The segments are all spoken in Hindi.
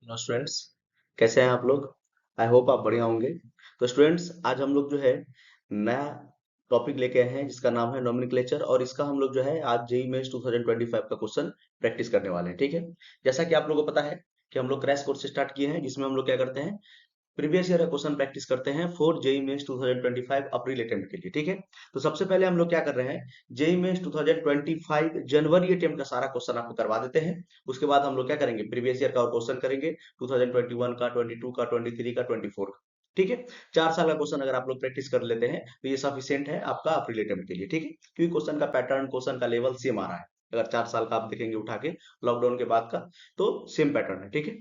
हेलो स्टूडेंट्स, कैसे हैं आप लोग। आई होप आप बढ़िया होंगे। तो स्टूडेंट्स, आज हम लोग जो है नया टॉपिक लेके आए हैं जिसका नाम है नोमेनक्लेचर, और इसका हम लोग जो है आज जेईई मेंस 2025 का क्वेश्चन प्रैक्टिस करने वाले हैं। ठीक है, जैसा कि आप लोगों को पता है कि हम लोग क्रैश कोर्स स्टार्ट किए हैं जिसमें हम लोग क्या करते हैं, प्रीवियस ईयर का क्वेश्चन प्रैक्टिस करते हैं for JEE Mains 2025 April attempt के लिए। ठीक है, तो सबसे पहले हम लोग क्या कर रहे हैं, जेईई मेंस 2025 जनवरी अटेम्प्ट का सारा क्वेश्चन आपको करवा देते हैं। उसके बाद हम लोग क्या करेंगे, प्रीवियस ईयर का और क्वेश्चन करेंगे, 2021 का, 22 का, 23 का, 24 का। ठीक है, 4 साल का क्वेश्चन अगर आप लोग प्रैक्टिस कर लेते हैं तो ये सफिशियंट है आपका अप्रैल अटेम्प्ट के लिए। ठीक है, क्योंकि क्वेश्चन का पैटर्न, क्वेश्चन का लेवल सेम आ रहा है। अगर 4 साल का आप देखेंगे उठा के लॉकडाउन के बाद का, तो सेम पैटर्न है। ठीक है,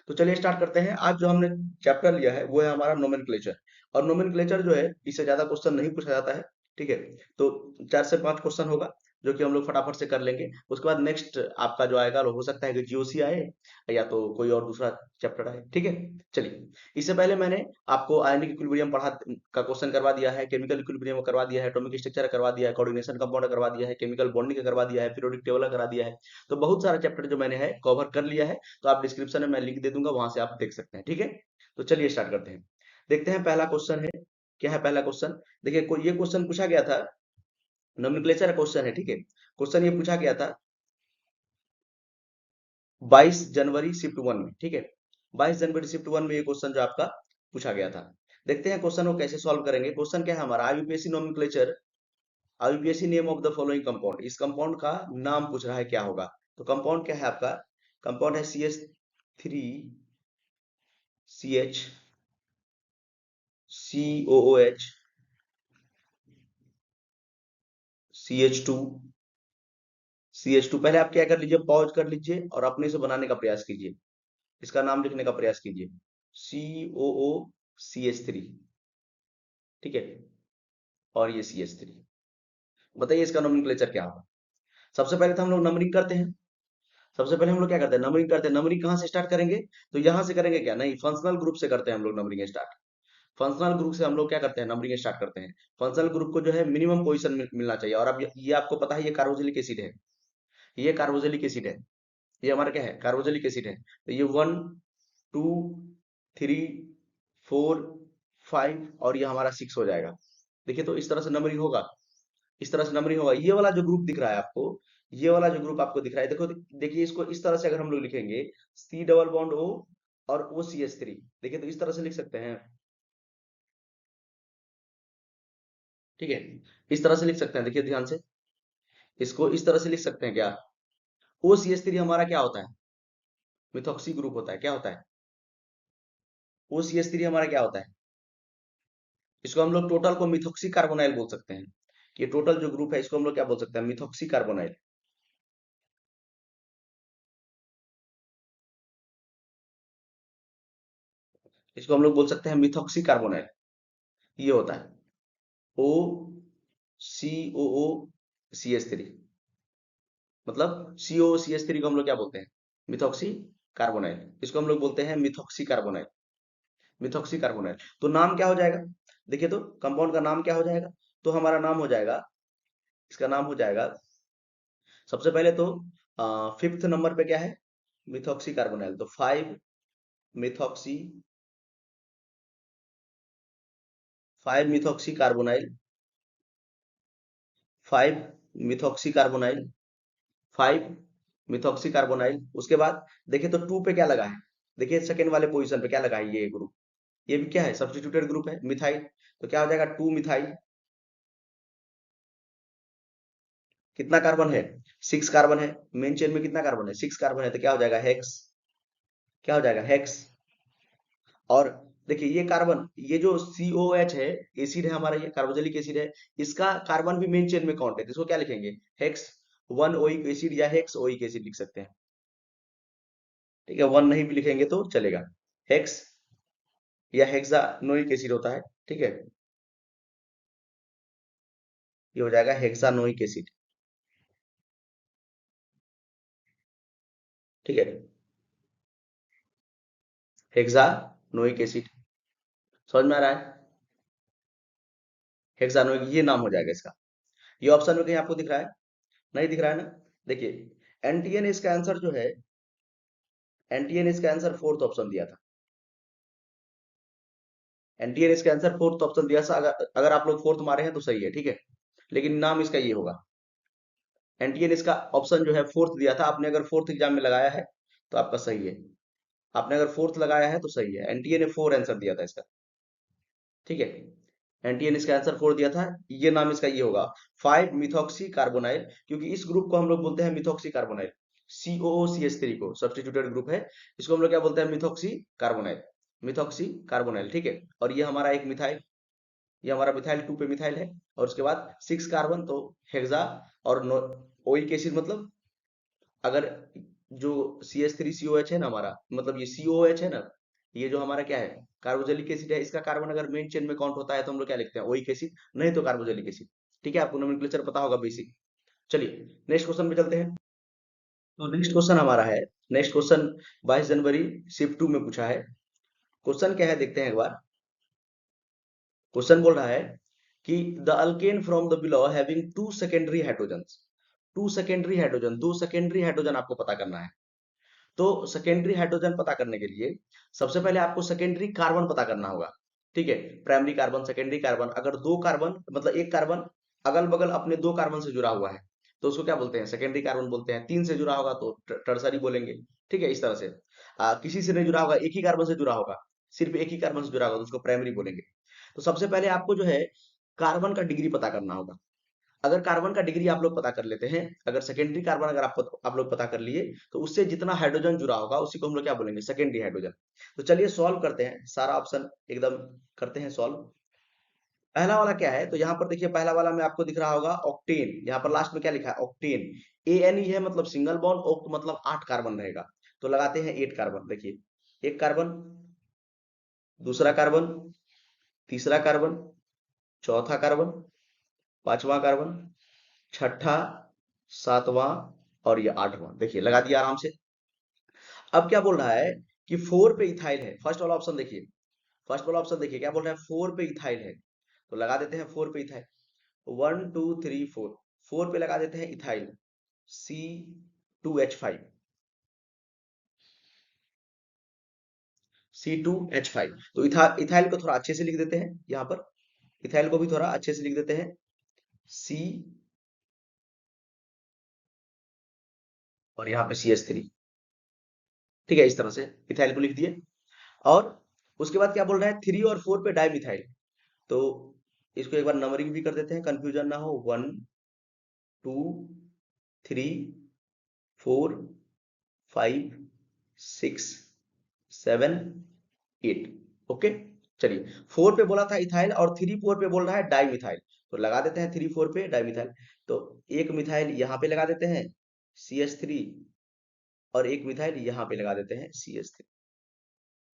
तो चलिए स्टार्ट करते हैं। आज जो हमने चैप्टर लिया है वो है हमारा नोमेनक्लेचर, और नोमेनक्लेचर जो है इससे ज्यादा क्वेश्चन नहीं पूछा जाता है। ठीक है, तो 4 से 5 क्वेश्चन होगा जो कि हम लोग फटाफट से कर लेंगे। उसके बाद नेक्स्ट आपका जो आएगा वो हो सकता है कि जीओसी आए या तो कोई और दूसरा चैप्टर आए। ठीक है, चलिए। इससे पहले मैंने आपको आयनिक इक्विलिब्रियम पढ़ा का क्वेश्चन करवा दिया है, केमिकल इक्विलिब्रियम करवा दिया है, एटॉमिक स्ट्रक्चर करवा दिया है, कोऑर्डिनेशन कंपाउंड करवा दिया है, केमिकल बॉन्डिंग करवा दिया है, पीरियोडिक टेबल करा दिया है। तो बहुत सारा चैप्टर जो मैंने है कवर कर लिया है। तो आप डिस्क्रिप्शन में मैं लिंक दे दूंगा, वहां से आप देख सकते हैं। ठीक है, तो चलिए स्टार्ट करते हैं। देखते हैं पहला क्वेश्चन है, क्या है पहला क्वेश्चन। देखिए ये क्वेश्चन पूछा गया था, नोमेनक्लेचर क्वेश्चन है। ठीक है, क्वेश्चन ये पूछा गया था 22 जनवरी शिफ्ट वन में। ठीक है, 22 जनवरी शिफ्ट वन में ये क्वेश्चन जो आपका पूछा गया था। देखते हैं क्वेश्चन को कैसे सॉल्व करेंगे। क्वेश्चन क्या है हमारा, आईयूपीएससी nomenclature, आईयूपीएससी name of the following compound. इस कंपाउंड का नाम पूछ रहा है, क्या होगा। तो कंपाउंड क्या है आपका, कंपाउंड है CH3CH COOH CH2। पहले आप क्या कर लीजिए, पॉज कर लीजिए और अपने से बनाने का प्रयास कीजिए, इसका नाम लिखने का प्रयास कीजिए, COOCH3। ठीक है, और ये CH3। बताइए इसका नोमेनक्लेचर क्या होगा। सबसे पहले तो हम लोग नंबरिंग करते हैं। सबसे पहले हम लोग क्या करते हैं, नंबरिंग करते हैं। नंबरिंग कहाँ से स्टार्ट करेंगे, तो यहाँ से करेंगे क्या, नहीं, फंक्शनल ग्रुप से करते हैं हम लोग नंबरिंग स्टार्ट। फंक्शनल ग्रुप से हम लोग क्या करते हैं, नंबरिंग स्टार्ट करते हैं। फंक्शनल ग्रुप को जो है मिनिमम पोजीशन मिलना चाहिए। और अब ये आपको पता है ये कार्बोक्सिलिक एसिड है, ये कार्बोक्सिलिक एसिड है, ये हमारा क्या है, कार्बोक्सिलिक एसिड है। तो ये 1 2 3 4 5 और ये हमारा 6 हो जाएगा। देखिए, तो इस तरह से नंबरिंग होगा, इस तरह से नंबरिंग होगा। ये वाला जो ग्रुप दिख रहा है आपको, ये वाला जो ग्रुप आपको दिख रहा है, देखो देखिए, इसको इस तरह से अगर हम लोग लिखेंगे, C डबल बॉन्ड O और OCH3। देखिए, तो इस तरह से लिख सकते हैं। ठीक है, इस तरह से लिख सकते हैं, देखिए ध्यान से, इसको इस तरह से लिख सकते हैं क्या। OCH3 हमारा क्या होता है, मिथॉक्सी ग्रुप होता है। क्या होता है, OCH3 हमारा क्या होता है, इसको हम लोग टोटल को मिथॉक्सी कार्बोनाइल बोल सकते हैं। ये टोटल जो ग्रुप है इसको हम लोग क्या बोल सकते हैं, मिथॉक्सी कार्बोनाइल। इसको हम लोग बोल सकते हैं मिथॉक्सी कार्बोनाइल। ये होता है OCOO CH3, मतलब COCH3 को हम लोग क्या बोलते हैं, मिथॉक्सी कार्बोनाइल। इसको हम लोग बोलते हैं मिथॉक्सी कार्बोनाइल, मिथॉक्सी कार्बोनाइल। तो नाम क्या हो जाएगा, देखिए तो कंपाउंड का नाम क्या हो जाएगा। तो हमारा नाम हो जाएगा, इसका नाम हो जाएगा, सबसे पहले तो 5th नंबर पे क्या है, मिथॉक्सी कार्बोनाइल। तो 5 methoxy, 5 methoxy carbonyl, 5 methoxy carbonyl, 5 methoxy carbonyl. उसके बाद देखिए तो 2 पे क्या लगा है, देखिए सेकेंड वाले पोजीशन पे क्या लगा है, ये ग्रुप, ये भी क्या है, सब्स्टिट्यूटेड ग्रुप है, मिथाइल। तो क्या हो जाएगा, 2 मिथाइल। कितना कार्बन है, 6 कार्बन है। मेन चेन में कितना कार्बन है, 6 कार्बन है। तो क्या हो जाएगा, हेक्स। क्या हो जाएगा, हेक्स। और देखिए ये कार्बन, ये जो COH है, एसिड है हमारा, ये कार्बोक्सिलिक एसिड है, इसका कार्बन भी मेन चेन में काउंट है। तो इसको क्या लिखेंगे, हेक्स 1 ओइक एसिड या हेक्स ओइक एसिड लिख सकते हैं। ठीक है, 1 नहीं भी लिखेंगे तो चलेगा, हेक्स या हेक्सानोइक एसिड होता है। ठीक है, ये हो जाएगा हेक्सानोइक एसिड। ठीक है, हेक्सानोइक एसिड, समझ में आ रहा है, हेक्सानोइक, ये नाम हो जाएगा इसका। ये ऑप्शन में कहीं आपको दिख रहा है, नहीं दिख रहा है ना। देखिए, एनटीएन इसका आंसर जो है, एनटीए ने इसका आंसर फोर्थ ऑप्शन दिया था। एनटीए ने इसका आंसर फोर्थ ऑप्शन दिया था। अगर आप लोग फोर्थ मारे हैं तो सही है, ठीक है, लेकिन नाम इसका ये होगा। एनटीए ने इसका ऑप्शन जो है फोर्थ दिया था। आपने अगर फोर्थ एग्जाम में लगाया है तो आपका सही है। आपने अगर फोर्थ लगाया है तो सही है। एनटीए ने फोर आंसर दिया था इसका, ठीक है। एनटीए ने इसका आंसर फोर दिया था। ये नाम इसका ये होगा, 5 मिथॉक्सी कार्बोनाइल, क्योंकि इस ग्रुप को हम लोग बोलते हैं मिथॉक्सी कार्बोनाइल। COOCH3 को सब्स्टिट्यूटेड ग्रुप है, इसको हम लोग क्या बोलते हैं, मिथॉक्सी कार्बोनाइल। मिथॉक्सी कार्बोनाइल, ठीक है। और ये हमारा एक मिथाइल, ये हमारा मिथाइल 2 पे मिथाइल है। और उसके बाद 6 कार्बन तो हेक्सा। और ओइक एसिड मतलब, अगर जो CH3COH है ना हमारा, मतलब ये COOH है ना, ये जो हमारा क्या है, कार्बोजेलिक एसिड है। इसका कार्बन अगर मेन चेन में काउंट होता है तो हम लोग क्या लिखते हैं, ओइक एसिड, नहीं तो कार्बोजेलिक एसिड। ठीक है, आपको नोमेनक्लेचर पता होगा बेसिक। चलिए नेक्स्ट क्वेश्चन पे चलते हैं। तो नेक्स्ट क्वेश्चन हमारा है, नेक्स्ट क्वेश्चन 22 जनवरी शिफ्ट 2 में पूछा है। क्वेश्चन क्या है देखते हैं एक बार। क्वेश्चन बोल रहा है कि the alkane from the below having two secondary hydrogens. Two secondary hydrogen, दो सेकेंडरी हाइड्रोजन आपको पता करना है। तो सेकेंडरी हाइड्रोजन पता करने के लिए सबसे पहले आपको सेकेंडरी कार्बन पता करना होगा, ठीक है। प्राइमरी कार्बन, सेकेंडरी कार्बन, अगर दो कार्बन मतलब एक कार्बन अगल बगल अपने दो कार्बन से जुड़ा हुआ है तो उसको क्या बोलते हैं, सेकेंडरी कार्बन बोलते हैं। तीन से जुड़ा होगा तो टर्सरी बोलेंगे, ठीक है। इस तरह से किसी से नहीं जुड़ा होगा, एक ही कार्बन से जुड़ा होगा, सिर्फ एक ही कार्बन से जुड़ा होगा तो उसको प्राइमरी बोलेंगे। तो सबसे पहले आपको जो है कार्बन का डिग्री पता करना होगा। अगर कार्बन का डिग्री आप लोग पता कर लेते हैं, अगर सेकेंडरी कार्बन अगर आप लोग पता कर लिए, तो उससे जितना हाइड्रोजन जुड़ा होगा उसी को हम लोग क्या बोलेंगे, सेकेंडरी हाइड्रोजन। तो चलिए सॉल्व करते हैं, सारा ऑप्शन एकदम करते हैं सॉल्व। पहला वाला क्या है, तो यहाँ पर देखिए पहला वाला में आपको दिख रहा होगा ऑक्टेन। यहाँ पर लास्ट में क्या लिखा है, ऑक्टेन। ANE है मतलब सिंगल बॉन्ड, ऑक्ट मतलब 8 कार्बन रहेगा। तो लगाते हैं 8 कार्बन। देखिए, एक कार्बन, दूसरा कार्बन, तीसरा कार्बन, चौथा कार्बन, पांचवा कार्बन, छठा, सातवां, और ये आठवां। देखिए लगा दिया आराम से। अब क्या बोल रहा है कि 4 पे इथाइल है। फर्स्ट वाला ऑप्शन देखिए, फर्स्ट वाला ऑप्शन देखिए क्या बोल रहा है, 4 पे इथाइल है। तो लगा देते हैं 4 पे इथाइल। 1 2 3 4, 4 पे लगा देते हैं इथाइल, C2H5, C2H5। तो इथाइल को थोड़ा अच्छे से लिख देते हैं यहाँ पर, इथाइल को भी थोड़ा अच्छे से लिख देते हैं, C, और यहाँ पे CH3, ठीक है। इस तरह से इथाइल को लिख दिए। और उसके बाद क्या बोल रहा है, 3 और 4 पे डाइमिथाइल। तो इसको एक बार नंबरिंग भी कर देते हैं, कंफ्यूजन ना हो। 1 2 3 4 5 6 7 8। ओके, चलिए 4 पे बोला था इथाइल और 3 4 पे बोल रहा है डाइमिथाइल। तो लगा देते हैं 3 4 पे डाइमिथाइल। तो एक मिथाइल यहाँ पे लगा देते हैं, CH3, और एक मिथाइल यहाँ पे लगा देते हैं, CH3।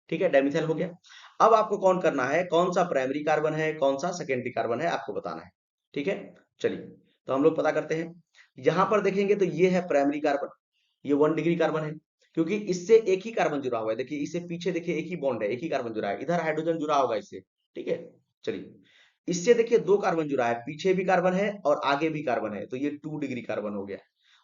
ठीक है, डाइमिथाइल हो गया। अब आपको कौन करना है, कौन सा प्राइमरी कार्बन है, कौन सा सेकेंडरी कार्बन है, आपको बताना है। ठीक है, चलिए तो हम लोग पता करते हैं। यहां पर देखेंगे तो ये है प्राइमरी कार्बन, ये 1 डिग्री कार्बन है, क्योंकि इससे एक ही कार्बन जुड़ा हुआ है। देखिए इससे पीछे देखिए एक ही बॉन्ड है, एक ही कार्बन जुड़ा है, इधर हाइड्रोजन जुड़ा होगा इससे। ठीक है, चलिए इससे देखिए दो कार्बन जुड़ा है, पीछे भी कार्बन है और आगे भी कार्बन है, तो ये 2 डिग्री कार्बन हो गया।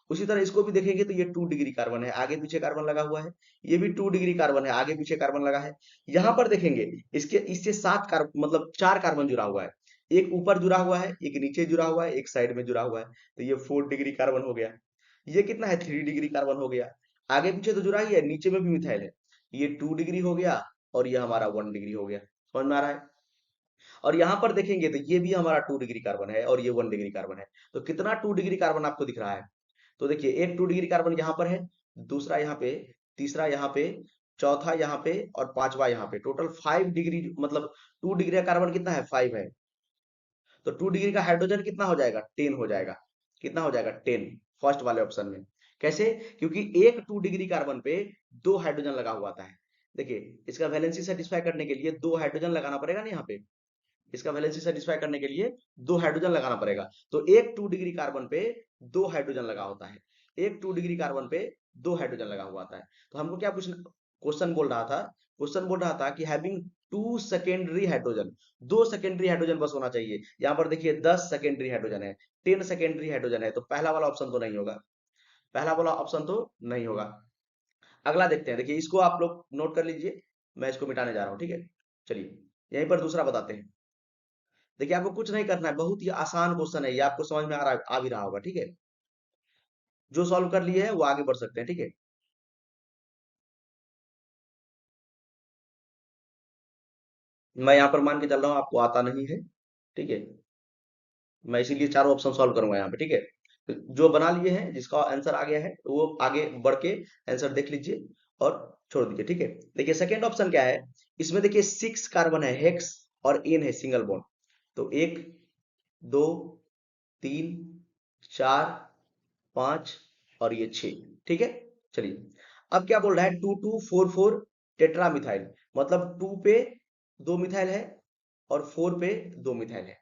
उसी तरह इसको भी देखेंगे तो ये 2 डिग्री कार्बन है, आगे पीछे कार्बन लगा हुआ है। ये भी 2 डिग्री कार्बन है, आगे पीछे कार्बन लगा है। यहाँ पर देखेंगे इसके इससे 7 कार्बन मतलब 4 कार्बन जुड़ा हुआ है। एक ऊपर जुड़ा हुआ है, एक नीचे जुड़ा हुआ है, एक साइड में जुड़ा हुआ है। तो ये 4 डिग्री कार्बन हो गया। ये कितना है, 3 डिग्री कार्बन हो गया। आगे पीछे तो जुड़ा ही है, नीचे में भी मिथाइल है। ये 2 डिग्री हो गया और ये हमारा 1 डिग्री हो गया। समझ में आ रहा है। और यहाँ पर देखेंगे तो ये भी हमारा 2 डिग्री कार्बन है और ये 1 डिग्री कार्बन है। तो कितना 2 डिग्री कार्बन आपको दिख रहा है, तो देखिए एक 2 डिग्री कार्बन यहाँ पर है, दूसरा यहाँ पे, तीसरा यहाँ पे, चौथा यहाँ पे और पांचवा यहाँ पे। टोटल 5 डिग्री, मतलब 2 डिग्री का कार्बन कितना है, 5 है। तो 2 डिग्री का हाइड्रोजन कितना हो जाएगा, 10 हो जाएगा। कितना हो जाएगा, 10, फर्स्ट वाले ऑप्शन में। कैसे, क्योंकि एक 2 डिग्री कार्बन पे दो हाइड्रोजन लगा हुआ था है। देखिए इसका वैलेंसी सेटिस्फाई करने के लिए दो हाइड्रोजन लगाना पड़ेगा ना यहाँ पे। इसका वैलेंसी सेटिस्फाई करने के लिए दो हाइड्रोजन लगाना पड़ेगा। तो एक 2 डिग्री कार्बन पे दो हाइड्रोजन लगा होता है, एक 2 डिग्री कार्बन पे दो हाइड्रोजन लगा हुआ था। तो हमको क्या पूछना, क्वेश्चन बोल रहा था, क्वेश्चन बोल रहा था कि हैविंग 2 सेकेंडरी हाइड्रोजन, दो सेकेंडरी हाइड्रोजन बस होना चाहिए। यहाँ पर देखिए 10 सेकेंडरी हाइड्रोजन है, 10 सेकेंडरी हाइड्रोजन है, तो पहला वाला ऑप्शन तो नहीं होगा, पहला वाला ऑप्शन तो नहीं होगा। अगला देखते हैं, देखिए इसको आप लोग नोट कर लीजिए, मैं इसको मिटाने जा रहा हूँ, ठीक है। चलिए यहीं पर दूसरा बताते हैं। देखिए आपको कुछ नहीं करना है, बहुत ही आसान क्वेश्चन है ये, आपको समझ में आ भी रहा होगा, ठीक है। जो सॉल्व कर लिए है वो आगे बढ़ सकते हैं, ठीक है। मैं यहाँ पर मान के चल रहा हूँ आपको आता नहीं है, ठीक है। मैं इसीलिए चारों ऑप्शन सॉल्व करूंगा यहाँ पे, ठीक है। तो जो बना लिए हैं, जिसका आंसर आ गया है, वो आगे बढ़ के आंसर देख लीजिए और छोड़ दीजिए, ठीक है। देखिए सेकंड ऑप्शन क्या है, इसमें देखिए 6 कार्बन है, हेक्स और एन है सिंगल बॉन्ड। तो 1 2 3 4 5 और ये 6, ठीक है। चलिए अब क्या बोल रहा है, 2244 टेट्रा मिथाइल, मतलब 2 पे 2 मिथाइल है और 4 पे 2 मिथाइल है।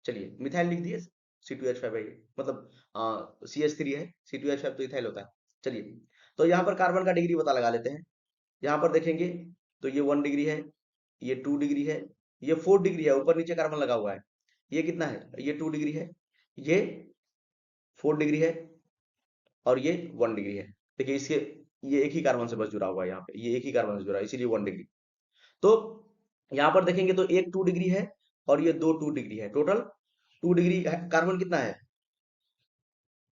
चलिए मिथाइल लिख दिए, C2H5 है ये, मतलब CH3 है, C2H5 तो इथाइल होता है। चलिए तो यहाँ पर कार्बन का डिग्री पता लगा लेते हैं। यहाँ पर देखेंगे तो ये 1 डिग्री है, ये 2 डिग्री है, ये 4 डिग्री है, ऊपर नीचे कार्बन लगा हुआ है। ये कितना है, ये 2 डिग्री है, ये 4 डिग्री है और ये 1 डिग्री है। देखिए इसके, ये एक ही कार्बन से बस जुड़ा हुआ है, यहाँ पे ये एक ही कार्बन से जुड़ा है, इसीलिए 1 डिग्री। तो यहाँ पर देखेंगे तो एक 2 डिग्री है और ये दो 2 डिग्री है, टोटल 2 डिग्री कार्बन कितना है,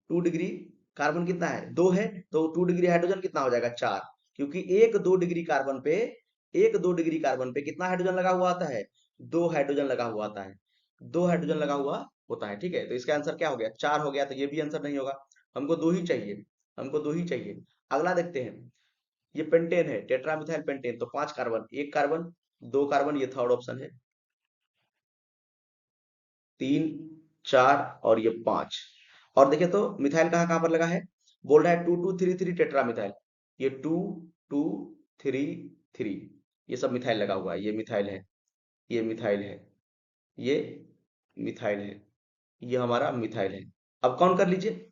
2 डिग्री कार्बन कितना है, 2 है, तो 2 डिग्री हाइड्रोजन कितना हो जाएगा, 4। क्योंकि एक 2 डिग्री कार्बन पे, एक 2 डिग्री कार्बन पे कितना हाइड्रोजन लगा हुआ आता है, 2 हाइड्रोजन लगा हुआ आता है, 2 हाइड्रोजन लगा हुआ होता है, ठीक है। तो इसका आंसर क्या हो गया, 4 हो गया, तो ये भी आंसर नहीं होगा, हमको 2 ही चाहिए, हमको 2 ही चाहिए। अगला देखते हैं, ये पेंटेन है, टेट्रामिथाइल पेंटेन, तो 5 कार्बन, एक कार्बन, 2 कार्बन, ये थर्ड ऑप्शन है, 3 4 और ये 5। और देखिए तो मिथाइल कहाँ कहाँ पर लगा है, बोल रहा है 2233 टेट्रा मिथाइल, ये 2233, ये सब मिथाइल लगा हुआ है, ये मिथाइल है, ये मिथाइल है, ये मिथाइल है, ये हमारा मिथाइल है। अब काउंट कर लीजिए,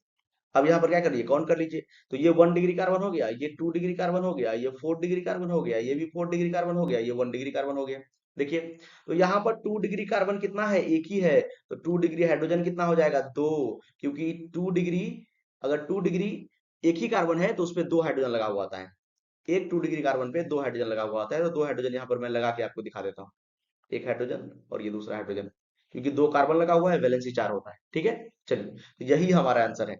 अब यहाँ पर क्या करिए, काउंट कर लीजिए। तो ये 1 डिग्री कार्बन हो गया, ये 2 डिग्री कार्बन हो गया, ये 4 डिग्री कार्बन हो गया, ये भी 4 डिग्री कार्बन हो गया, ये 1 डिग्री कार्बन हो गया। देखिए तो यहाँ पर 2 डिग्री कार्बन कितना है, एक ही है, तो 2 डिग्री हाइड्रोजन कितना हो जाएगा, 2। क्योंकि 2 डिग्री, अगर 2 डिग्री एक ही कार्बन है तो उसपे 2 हाइड्रोजन लगा हुआ आता है, एक 2 डिग्री कार्बन पे 2 हाइड्रोजन लगा हुआ आता है, तो 2 हाइड्रोजन यहाँ पर मैं लगा के आपको दिखा देता हूँ, एक हाइड्रोजन और ये दूसरा हाइड्रोजन, क्योंकि 2 कार्बन लगा हुआ है, वैलेंसी 4 होता है, ठीक है। चलिए तो यही हमारा आंसर है,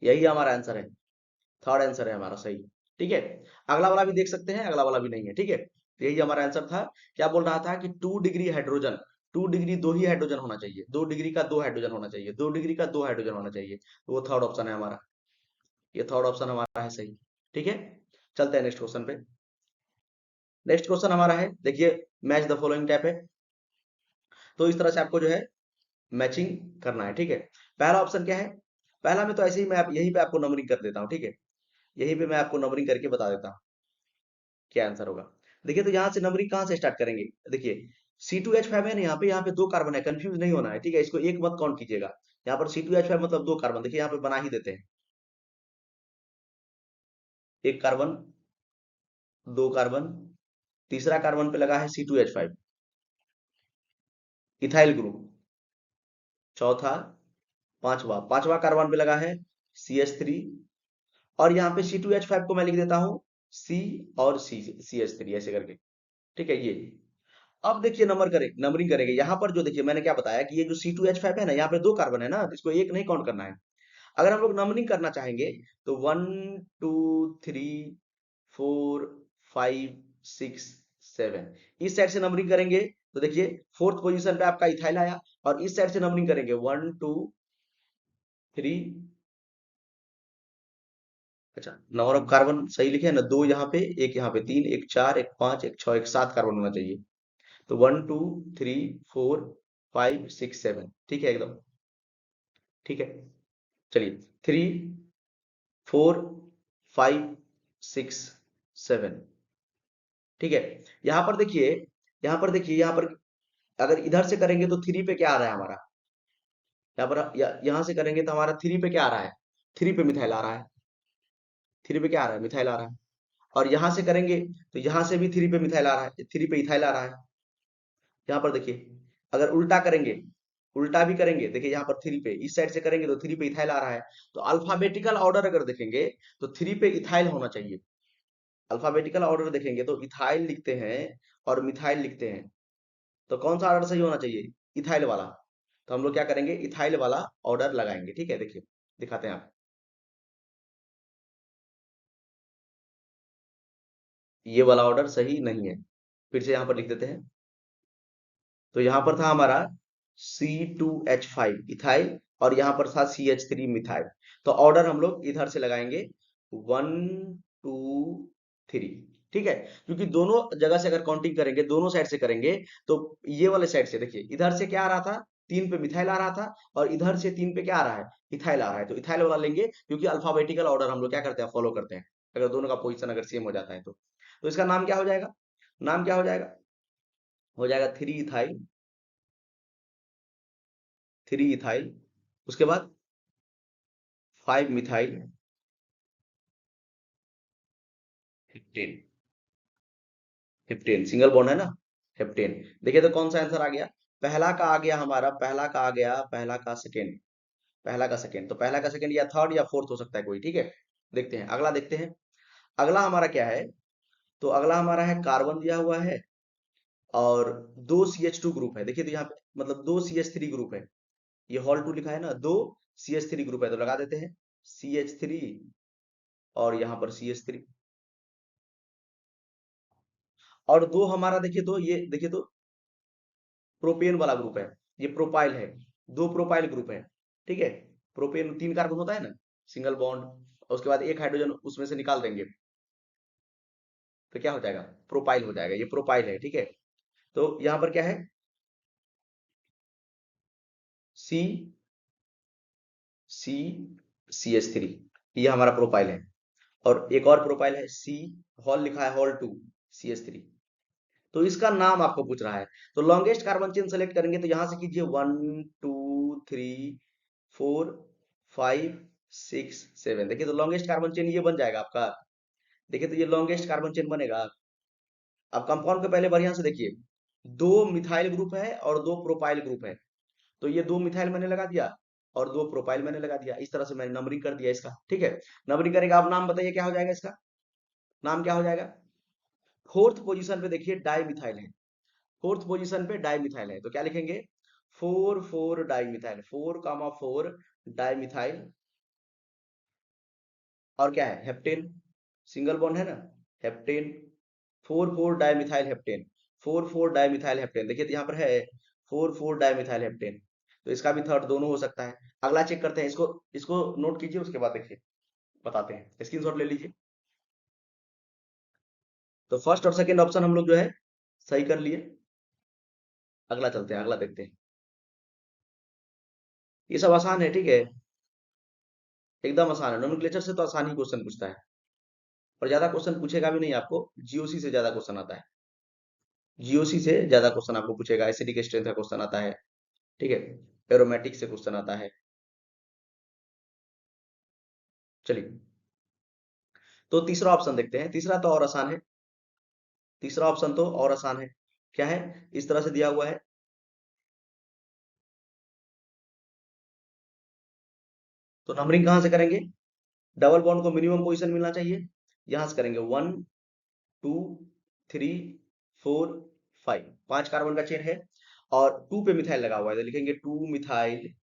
यही हमारा आंसर है, थर्ड आंसर है हमारा सही, ठीक है। अगला वाला भी देख सकते हैं, अगला वाला भी नहीं है, ठीक है। तो यही हमारा आंसर था। क्या बोल रहा था कि 2 डिग्री हाइड्रोजन, 2 डिग्री 2 ही हाइड्रोजन होना चाहिए, 2 डिग्री का 2 हाइड्रोजन होना चाहिए, 2 डिग्री का 2 हाइड्रोजन होना चाहिए, तो वो थर्ड ऑप्शन है हमारा, ये थर्ड ऑप्शन हमारा है सही, ठीक है। चलते हैं नेक्स्ट क्वेश्चन पे। नेक्स्ट क्वेश्चन हमारा है, देखिए मैच द फॉलोइंग टैप है, तो इस तरह से आपको जो है मैचिंग करना है, ठीक है। पहला ऑप्शन क्या है, पहला में तो ऐसे ही मैं यहीं पे आपको नंबरिंग कर देता हूँ, ठीक है, यहीं पे मैं आपको नंबरिंग करके बता देता हूँ क्या आंसर होगा। देखिए तो यहाँ से नंबरिंग कहाँ से स्टार्ट करेंगे, देखिए C2H5 है ना, यहाँ पे 2 कार्बन है, कंफ्यूज नहीं होना है, ठीक है, इसको एक मत काउंट कीजिएगा। यहाँ पर C2H5 मतलब 2 कार्बन, देखिए यहाँ पे बना ही देते हैं, एक कार्बन, 2 कार्बन, तीसरा कार्बन पे लगा है C2H5, इथाइल ग्रुप, चौथा, पांचवा, पांचवा कार्बन पे लगा है CH3, और यहाँ पे C2H5 को मैं लिख देता हूँ C और CH3 ऐसे करके, ठीक है। ये अब देखिए नंबरिंग करेंगे, यहाँ पर जो देखिए मैंने क्या बताया कि ये जो C2H5 है ना, यहाँ पे 2 कार्बन है ना, तो इसको एक नहीं काउंट करना है। अगर हम लोग नंबरिंग करना चाहेंगे तो 1 2 3 4 5 6 7, इस साइड से नंबरिंग करेंगे तो देखिए फोर्थ पोजीशन पे आपका इथाइल आया, और इस साइड से नंबरिंग करेंगे 1 2 3, अच्छा नंबर ऑफ कार्बन सही लिखे है ना, 2 यहाँ पे, एक यहाँ पे, 3, एक 4, एक 5, एक 6, एक 7 कार्बन होना चाहिए। तो 1 2 3 4 5 6 7, ठीक है एकदम, ठीक है। चलिए 3 4 5 6 7, ठीक है। यहाँ पर देखिए, यहाँ पर देखिए, यहाँ पर अगर इधर से करेंगे तो 3 पे क्या आ रहा है हमारा, यहाँ पर यहाँ से करेंगे तो हमारा 3 पे क्या आ रहा है, 3 पे मिथाइल आ रहा है, 3 पे क्या आ रहा है, मिथाइल आ रहा है। और यहाँ से करेंगे तो यहाँ से भी 3 पे मिथाइल आ रहा है, 3 पे इथाइल आ रहा है। यहाँ पर देखिए अगर उल्टा करेंगे, उल्टा भी करेंगे, देखिए यहाँ पर 3 पे इस साइड से करेंगे तो 3 पे इथाइल आ रहा है। तो अल्फाबेटिकल ऑर्डर अगर देखेंगे तो 3 पे इथाइल होना चाहिए, अल्फाबेटिकल ऑर्डर देखेंगे तो इथाइल लिखते हैं और मिथाइल लिखते हैं, तो कौन सा ऑर्डर सही होना चाहिए? इथाइल वाला। तो हम लोग क्या करेंगे, इथाइल वाला ऑर्डर लगाएंगे। ठीक है, देखिए दिखाते हैं आप। ये वाला ऑर्डर सही नहीं है, फिर से यहाँ पर लिख देते हैं। तो यहाँ पर था हमारा C2H5 इथाइल, और यहाँ पर था CH3 मिथाइल। तो ऑर्डर हम लोग इधर से लगाएंगे, 1 2 3। ठीक है, क्योंकि दोनों जगह से अगर काउंटिंग करेंगे, दोनों साइड से करेंगे, तो ये वाले साइड से देखिए, इधर से क्या आ रहा था, 3 पे मिथाइल आ रहा था, और इधर से 3 पे क्या आ रहा है, इथाइल आ रहा है। तो इथाइल वाला लेंगे, क्योंकि अल्फाबेटिकल ऑर्डर हम लोग क्या करते हैं, फॉलो करते हैं, अगर दोनों का पोजिशन अगर सेम हो जाता है तो इसका नाम क्या हो जाएगा, नाम क्या हो जाएगा 3 इथाइल, 3 इथाइल। उसके बाद 5 methyl heptane. Heptane single bond है ना, हेप्टेन। देखिए तो कौन सा आंसर आ गया, पहला का आ गया हमारा, पहला का आ गया, पहला का सेकेंड, पहला का सेकेंड। तो पहला का सेकेंड या थर्ड या फोर्थ हो सकता है कोई। ठीक है, देखते हैं अगला, देखते हैं अगला हमारा क्या है। तो अगला हमारा है कार्बन दिया हुआ है, और 2 CH2 ग्रुप है। देखिए तो यहाँ पे मतलब 2 CH3 ग्रुप है, ये हॉल 2 लिखा है ना, 2 CH3 ग्रुप है, तो लगा देते हैं CH3, और यहाँ पर CH3। और दो हमारा देखिए तो, ये देखिए तो प्रोपेन वाला ग्रुप है, ये प्रोपाइल है, 2 प्रोपाइल ग्रुप है। ठीक है, प्रोपेन 3 कार्बन होता है ना, सिंगल बॉन्ड, और उसके बाद एक हाइड्रोजन उसमें से निकाल देंगे, तो क्या हो जाएगा, प्रोपाइल हो जाएगा, ये प्रोपाइल है। ठीक है, तो यहाँ पर क्या है, सी सी CH3, ये हमारा प्रोपाइल है। और एक और प्रोपाइल है, सी हॉल लिखा है, हॉल 2 CH3। तो इसका नाम आपको पूछ रहा है, तो लॉन्गेस्ट कार्बन चेन सेलेक्ट करेंगे, तो यहां से कीजिए 1 2 3 4 5 6 7। देखिए तो लॉन्गेस्ट कार्बन चेन ये बन जाएगा आपका। देखिए तो ये लॉन्गेस्ट कार्बन चेन बनेगा। अब कंपाउंड के पहले बढ़िया से देखिए, 2 मिथाइल ग्रुप है और 2 प्रोपाइल ग्रुप है, तो ये 2 मिथाइल मैंने लगा दिया और 2 प्रोपाइल मैंने लगा दिया, इस तरह से मैंने नंबरिंग कर दिया इसका। ठीक है, नंबरिंग करेगा, आप नाम बताइए क्या हो जाएगा इसका, नाम क्या हो जाएगा। फोर्थ पोजीशन पे देखिए डाई मिथाइल है, फोर्थ पोजीशन पे डाई मिथाइल है, तो क्या लिखेंगे, 4 4 डाई मिथाइल, 4 4 डाई मिथाइल। और क्या है, हेप्टेन, सिंगल बॉन्ड है ना, heptane, 4 4 di methyl heptane, 4 4 di methyl heptane. देखिए तो यहाँ पर है 4 4 डाई मिथाइल हेप्टेन, तो इसका भी थर्ड दोनों हो सकता है। अगला चेक करते हैं, इसको इसको नोट कीजिए, उसके बाद देखिए बताते हैं, स्क्रीनशॉट ले लीजिए। तो फर्स्ट और सेकंड ऑप्शन हम लोग जो है सही कर लिए। अगला चलते हैं, अगला देखते हैं। ये सब आसान है, ठीक है, एकदम आसान है, नोमेनक्लेचर से तो आसान ही क्वेश्चन पूछता है, और ज्यादा क्वेश्चन पूछेगा भी नहीं आपको, जीओसी से ज्यादा क्वेश्चन आता है, जीओसी से ज्यादा क्वेश्चन आपको पूछेगा, एसिडिक स्ट्रेंथ का क्वेश्चन आता है। ठीक है, एरोमेटिक से क्वेश्चन आता है। चलिए, तो तीसरा ऑप्शन देखते हैं, तीसरा तो और आसान है, तीसरा ऑप्शन तो और आसान है। क्या है, इस तरह से दिया हुआ है, तो नंबरिंग कहां से करेंगे, डबल बॉन्ड को मिनिमम पोजीशन मिलना चाहिए, यहां से करेंगे 1 2 3 4 5, 5 कार्बन का चेन है, और 2 पे मिथाइल लगा हुआ है, तो लिखेंगे 2 मिथाइल।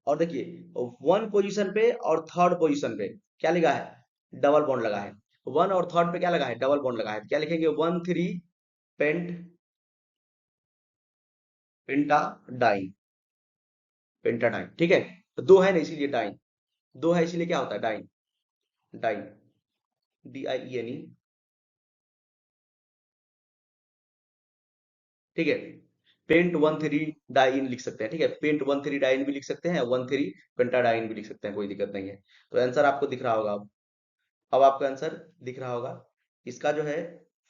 और देखिए 1 पोजीशन पे और थर्ड पोजीशन पे क्या लगा है, डबल बॉन्ड लगा है, 1 और 3rd पे क्या लगा है, डबल बॉन्ड लगा है, क्या लिखेंगे, 1 3 पेंट, पेंटाडाइन, पेंटाडाइन। ठीक है, तो दो है ना इसीलिए डाइन, दो है इसीलिए क्या होता है, डाइन, डाइन, DIENE। ठीक है, पेंट 1 3 डाइन लिख सकते हैं, ठीक है, पेंट 1 3 डाइन भी लिख सकते हैं, 1 3 पेंटाडाइन भी लिख सकते हैं, कोई दिक्कत नहीं है। तो आंसर आपको दिख रहा होगा, अब आपका आंसर दिख रहा होगा, इसका जो है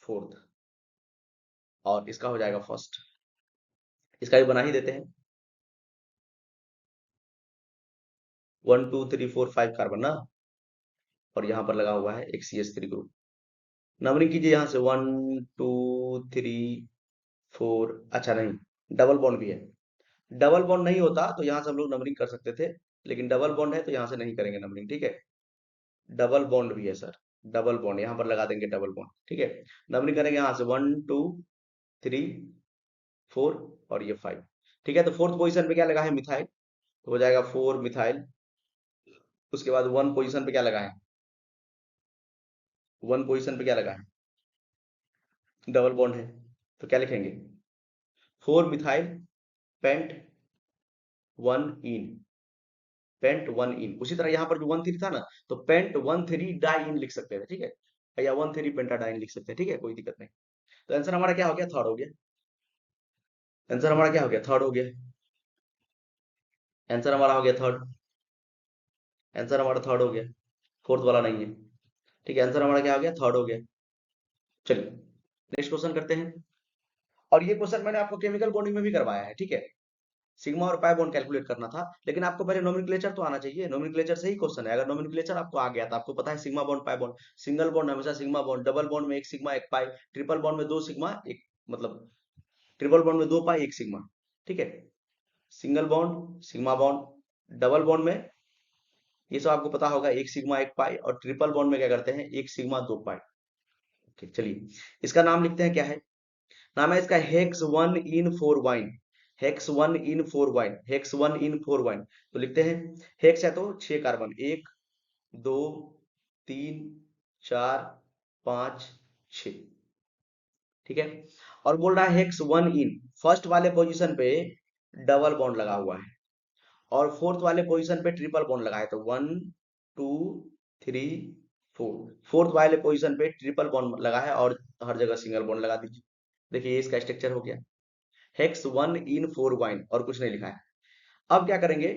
फोर्थ, और इसका हो जाएगा फर्स्ट, इसका भी बना ही देते हैं, 1 2 3 4 5 कार्बन ना, और यहाँ पर लगा हुआ है एक CH3 ग्रुप। नंबरिंग कीजिए यहाँ से, 1 2 3 4, अच्छा नहीं, डबल बॉन्ड भी है, डबल बॉन्ड नहीं होता तो यहाँ से हम लोग नंबरिंग कर सकते थे, लेकिन डबल बॉन्ड है तो यहाँ से नहीं करेंगे नंबरिंग। ठीक है, डबल बॉन्ड भी है सर, डबल बॉन्ड यहाँ पर लगा देंगे डबल बॉन्ड, ठीक है। डबलिंग करेंगे यहाँ से 1 2 3 4 और ये 5, ठीक है। तो फोर्थ पोजीशन पे क्या लगा है, मिथाइल, तो हो जाएगा 4 मिथाइल। उसके बाद 1 पोजीशन पे क्या लगा है, 1 पोजीशन पे क्या लगा है, डबल बॉन्ड है, तो क्या लिखेंगे, 4 मिथाइल पेंट 1 इन, पेंट 1 इन। उसी तरह यहाँ पर जो 1 3 था ना, तो पेंट 1 3 डाइन लिख सकते थे, ठीक है, या 1 3 पेंटाडाइन लिख सकते हैं, ठीक है, कोई दिक्कत नहीं। तो आंसर हमारा क्या हो गया, थर्ड हो गया। आंसर हमारा क्या हो गया, थर्ड हो गया। आंसर हमारा हो गया थर्ड। आंसर हमारा थर्ड हो गया, फोर्थ वाला नहीं है, ठीक है। आंसर हमारा क्या हो गया, थर्ड हो गया। चलिए नेक्स्ट क्वेश्चन करते हैं। और ये क्वेश्चन मैंने आपको केमिकल बॉन्डिंग में भी करवाया है, ठीक है। सिग्मा और पाई बॉन्ड कैलकुलेट करना था, लेकिन आपको पहले नोमेनक्लेचर तो आना चाहिए। नोमेनक्लेचर से ही क्वेश्चन है। अगर नोमेनक्लेचर आपको आ गया तो आपको पता है sigma bond pi bond, single bond हमेशा सिग्मा बॉन्ड, डबल बॉन्ड में एक सिग्मा एक पाई, ट्रिपल बॉन्ड में 2 सिग्मा एक, मतलब ट्रिपल बॉन्ड में 2 पाई 1 सिग्मा, ठीक है। Single bond sigma bond, double bond में ये सब आपको पता होगा, 1 सिग्मा 1 पाई, और ट्रिपल बॉन्ड में क्या करते हैं, 1 सिग्मा 2 पाई। ओके चलिए, इसका नाम लिखते हैं, क्या है नाम है इसका, हेक्स 1 इन 4 वाइन। हेक्स 1 इन 4 वाइन, हेक्स 1 इन 4 वाइन। तो लिखते हैं, हेक्स है तो 6 कार्बन, 1 2 3 4 5 6, ठीक है। और बोल रहा है हेक्स 1 इन, फर्स्ट वाले पोजीशन पे डबल बॉन्ड लगा हुआ है, और फोर्थ वाले पोजीशन पे ट्रिपल बॉन्ड लगा है। तो 1 2 3 4, फोर्थ वाले पोजीशन पे ट्रिपल बॉन्ड लगा है, और हर जगह सिंगल बॉन्ड लगा दीजिए। देखिए ये इसका स्ट्रक्चर हो गया, हेक्स 1 इन 4 वाइन, और कुछ नहीं लिखा है। अब क्या करेंगे,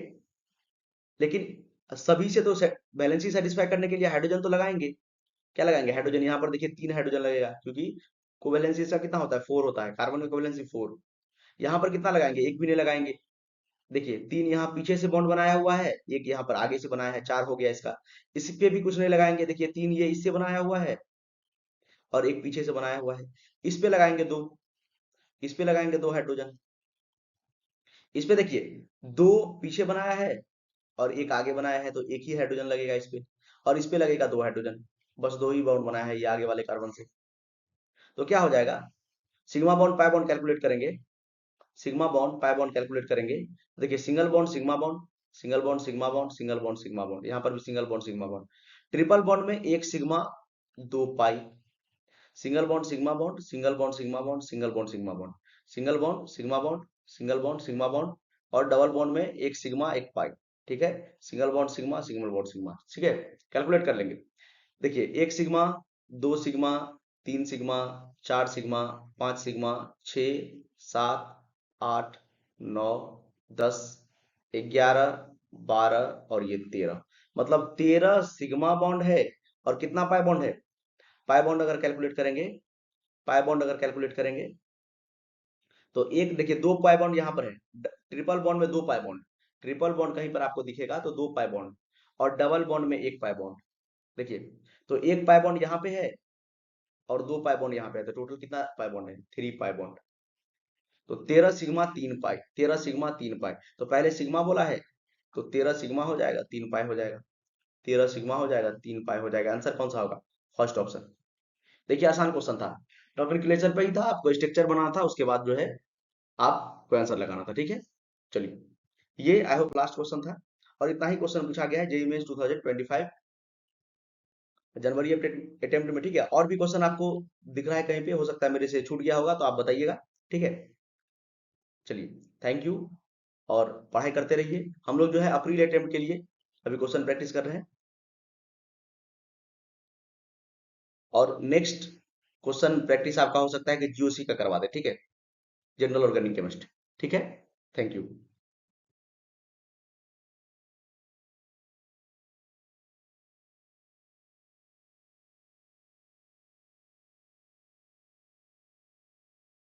लेकिन सभी से तो बैलेंस सेटिस्फाई करने के लिए हाइड्रोजन तो लगाएंगे। क्या लगाएंगे, हाइड्रोजन। यहाँ पर देखिए 3 हाइड्रोजन लगेगा, क्योंकि कोवेलेंसी इसका कितना होता है, 4 होता है, कार्बन में कोवेलेंसी 4। यहाँ पर कितना लगाएंगे, एक भी नहीं लगाएंगे। देखिए 3 यहाँ पीछे से बॉन्ड बनाया हुआ है, एक यहाँ पर आगे से बनाया है, 4 हो गया इसका। इस पे भी कुछ नहीं लगाएंगे, देखिए 3 ये इससे बनाया हुआ है, और एक पीछे से बनाया हुआ है। इस पे लगाएंगे 2, इस पे लगाएंगे 2 हाइड्रोजन। इस पे देखिए 2 पीछे बनाया है, और एक आगे बनाया है, तो एक ही हाइड्रोजन लगेगा इस पे, और इस पे लगेगा 2 हाइड्रोजन। बस 2 ही बॉन्ड बनाया है ये आगे वाले कार्बन से। तो क्या हो जाएगा, sigma bond pi bond calculate करेंगे, sigma bond pi bond calculate करेंगे। देखिए single bond sigma bond, single bond sigma bond, single bond sigma bond, यहाँ पर भी single bond sigma bond. Triple bond में 1 sigma 2 pi, single bond sigma bond, single bond sigma bond, single bond sigma bond, single bond sigma bond, single bond sigma bond, और डबल बॉन्ड में 1 सिग्मा 1 पाई, ठीक है। Single bond sigma, single bond sigma, ठीक है। कैलकुलेट कर लेंगे। देखिए 1 sigma, 2 sigma, 3 sigma, 4 sigma, 5 sigma, 6 7 8 9 10 11 12 और ये 13, मतलब 13 सिग्मा बॉन्ड है। और कितना पाई बॉन्ड है, पाई बॉन्ड अगर कैलकुलेट करेंगे, पाई बॉन्ड अगर कैलकुलेट करेंगे, तो एक देखिए 2 पाई बॉन्ड यहाँ पर है, ट्रिपल बॉन्ड में 2 पाई बॉन्ड, ट्रिपल बॉन्ड कहीं पर आपको दिखेगा तो 2 पाई बॉन्ड, और डबल बॉन्ड में 1 पाई बॉन्ड। देखिए तो 1 पाई बॉन्ड यहाँ पे है, और 2 पाई बॉन्ड यहाँ पे है, तो टोटल कितना पाई बॉन्ड है, 3 पाई बॉन्ड। तो 13 सिग्मा 3 पाई, 13 सिग्मा 3 पाई, तो पहले सिग्मा बोला है, तो 13 सिग्मा हो जाएगा, 3 पाई हो जाएगा, 13 सिग्मा हो जाएगा, 3 पाई हो जाएगा। आंसर कौन सा होगा, फर्स्ट ऑप्शन। देखिए आसान क्वेश्चन था, नोमेनक्लेचर पे ही था, आपको स्ट्रक्चर बनाना था, उसके बाद जो है आपको आंसर लगाना था, ठीक है। चलिए ये आई होप लास्ट क्वेश्चन था, और इतना ही क्वेश्चन पूछा गया है जेईई मेंस 2025 जनवरी अटेम्प्ट में, ठीक है। और भी क्वेश्चन आपको दिख रहा है कहीं पे, हो सकता है मेरे से छूट गया होगा, तो आप बताइएगा, ठीक है। चलिए थैंक यू, और पढ़ाई करते रहिए। हम लोग जो है अप्रैल अटेम्प्ट के लिए अभी क्वेश्चन प्रैक्टिस कर रहे हैं, और नेक्स्ट क्वेश्चन प्रैक्टिस आपका हो सकता है कि जीओसी का करवा दे, ठीक है, जनरल ऑर्गेनिक केमिस्ट्री, ठीक है। Thank you.